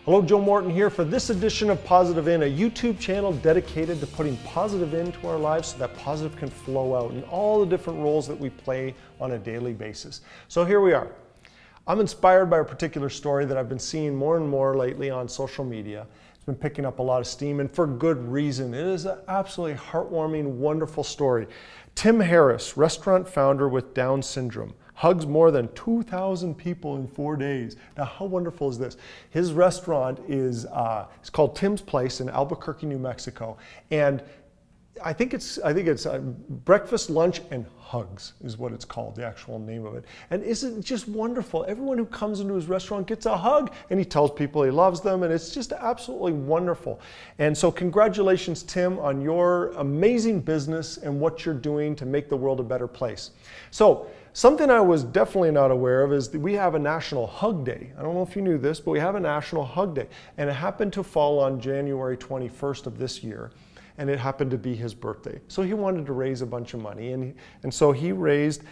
Hello, Joe Morton here for this edition of Positive In, a YouTube channel dedicated to putting positive into our lives so that positive can flow out in all the different roles that we play on a daily basis. So here we are. I'm inspired by a particular story that I've been seeing more and more lately on social media. It's been picking up a lot of steam, and for good reason. It is an absolutely heartwarming, wonderful story. Tim Harris, restaurant founder with Down syndrome, hugs more than 2,000 people in 4 days. Now, how wonderful is this? His restaurant is it's called Tim's Place in Albuquerque, New Mexico, and I think it's breakfast, lunch, and hugs is what it's called, the actual name of it. And isn't it just wonderful? Everyone who comes into his restaurant gets a hug, and he tells people he loves them, and it's just absolutely wonderful. And so congratulations, Tim, on your amazing business and what you're doing to make the world a better place. So something I was definitely not aware of is that we have a National Hug Day. I don't know if you knew this, but we have a National Hug Day, and it happened to fall on January 21st of this year. And it happened to be his birthday. So he wanted to raise a bunch of money, and so he raised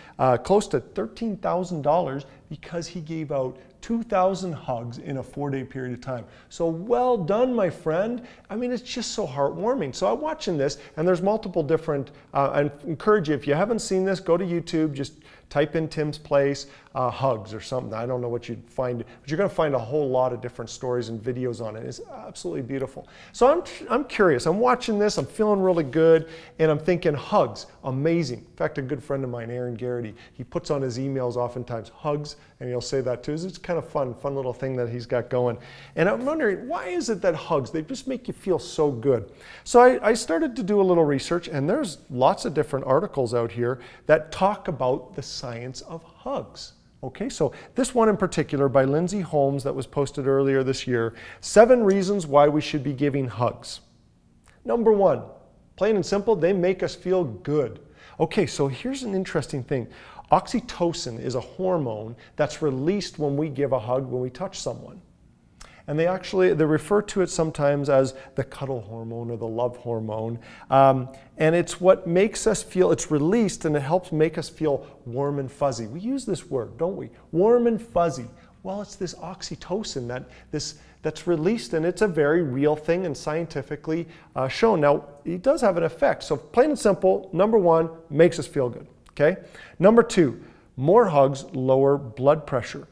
close to $13,000 because he gave out 2,000 hugs in a 4-day period of time. So well done, my friend. I mean, it's just so heartwarming. So I'm watching this, and there's multiple different, I encourage you, if you haven't seen this, go to YouTube, just type in Tim's Place, hugs or something. I don't know what you'd find, but you're gonna find a whole lot of different stories and videos on it. It's absolutely beautiful. So I'm curious, I'm watching this, I'm feeling really good, and I'm thinking hugs, amazing. In fact, a good friend of mine, Aaron Garrity, he puts on his emails oftentimes hugs, and he'll say that too. It's kind of fun little thing that he's got going. And I'm wondering, why is it that hugs, they just make you feel so good? So I started to do a little research, and there's lots of different articles out here that talk about the science of hugs. Okay, so this one in particular by Lindsay Holmes that was posted earlier this year, 7 reasons why we should be giving hugs. Number 1, plain and simple, they make us feel good. Okay, so here's an interesting thing. Oxytocin is a hormone that's released when we give a hug, when we touch someone. And they refer to it sometimes as the cuddle hormone or the love hormone. And it's what makes us feel, it's released, and it helps make us feel warm and fuzzy. We use this word, don't we? Warm and fuzzy. Well, it's this oxytocin that's released, and it's a very real thing and scientifically shown. Now, it does have an effect. So plain and simple, number 1, makes us feel good. Okay? Number 2, more hugs lower blood pressure.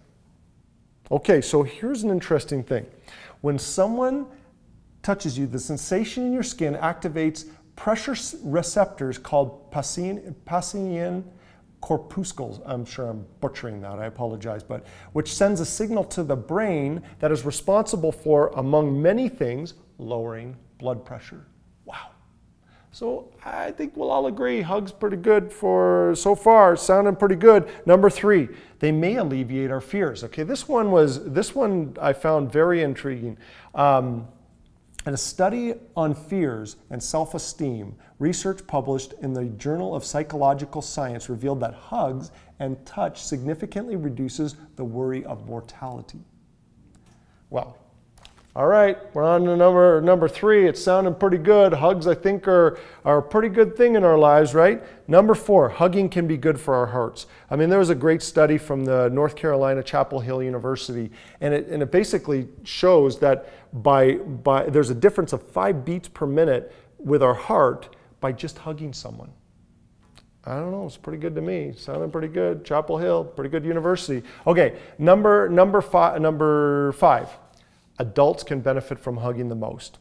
Okay, so here's an interesting thing. When someone touches you, the sensation in your skin activates pressure receptors called Pacinian corpuscles. I'm sure I'm butchering that, I apologize, but which sends a signal to the brain that is responsible for, among many things, lowering blood pressure. Wow. So I think we'll all agree, hugs pretty good for so far, sounding pretty good. Number 3, they may alleviate our fears. Okay, this one I found very intriguing. In a study on fears and self-esteem, research published in the Journal of Psychological Science revealed that hugs and touch significantly reduces the worry of mortality. Well, all right, we're on to number 3. It's sounding pretty good. Hugs, I think, are a pretty good thing in our lives, right? Number 4, hugging can be good for our hearts. I mean, there was a great study from the North Carolina Chapel Hill University, and it basically shows that there's a difference of 5 beats per minute with our heart by just hugging someone. I don't know, it's pretty good to me. Sounding pretty good. Chapel Hill, pretty good university. Okay, number 5. Adults can benefit from hugging the most.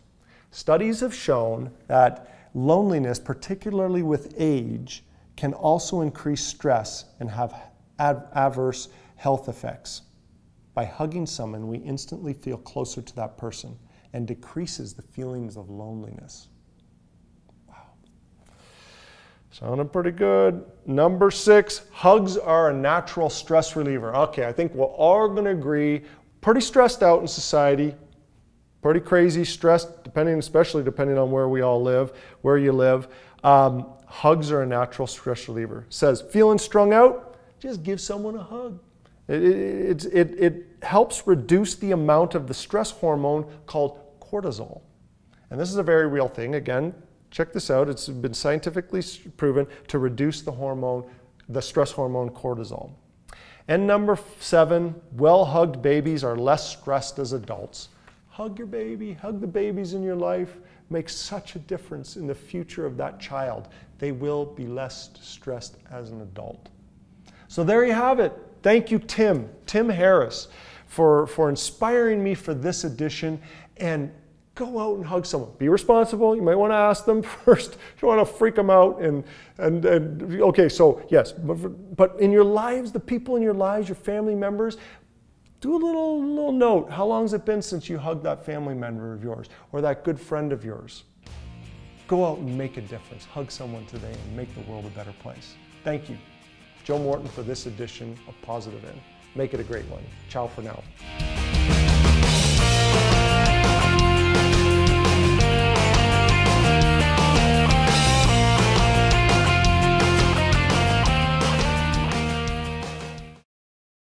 Studies have shown that loneliness, particularly with age, can also increase stress and have adverse health effects. By hugging someone, we instantly feel closer to that person and decreases the feelings of loneliness. Wow. Sounding pretty good. Number 6, hugs are a natural stress reliever. Okay, I think we're all going to agree, pretty stressed out in society, pretty crazy, stressed, especially depending on where we all live, where you live. Hugs are a natural stress reliever. It says, feeling strung out? Just give someone a hug. It helps reduce the amount of the stress hormone called cortisol. And this is a very real thing. Again, check this out. It's been scientifically proven to reduce the stress hormone cortisol. And number 7, well-hugged babies are less stressed as adults. hug your baby, hug the babies in your life. Makes such a difference in the future of that child. They will be less stressed as an adult. So there you have it. Thank you, Tim Harris, for inspiring me for this edition. And go out and hug someone. Be responsible. You might want to ask them first. You don't want to freak them out. Okay, so yes, but in your lives, the people in your lives, your family members, do a little note. How long has it been since you hugged that family member of yours or that good friend of yours? Go out and make a difference. Hug someone today and make the world a better place. Thank you. Joe Morton for this edition of Positive In. Make it a great one. Ciao for now.